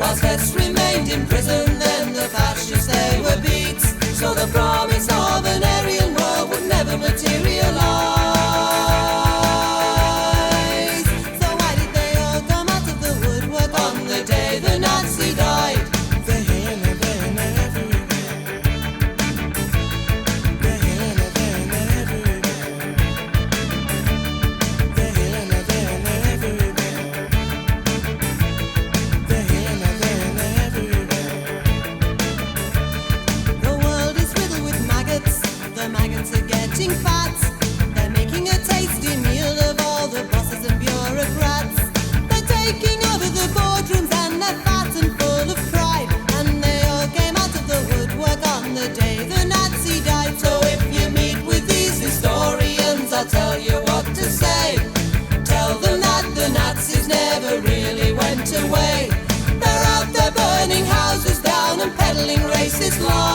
whilst less remained in prison, then the fascists they were beat. So the promise of an Aryan world would never materialize. So why did they all come out of the woodwork on the day the Nazi died? They're here, they're everywhere. They're here, they're everywhere. They're here, they're everywhere. They're here, they're everywhere. The world is riddled with maggots. The maggots are getting fat. They're making a tasty meal of all the bosses and bureaucrats. They're taking over the boardrooms and they're fat and full of pride. And they all came out of the woodwork on the day the Nazi died. So if you meet with these historians, I'll tell you what to say. Tell them that the Nazis never really went away. They're out there burning houses down and peddling racist lies.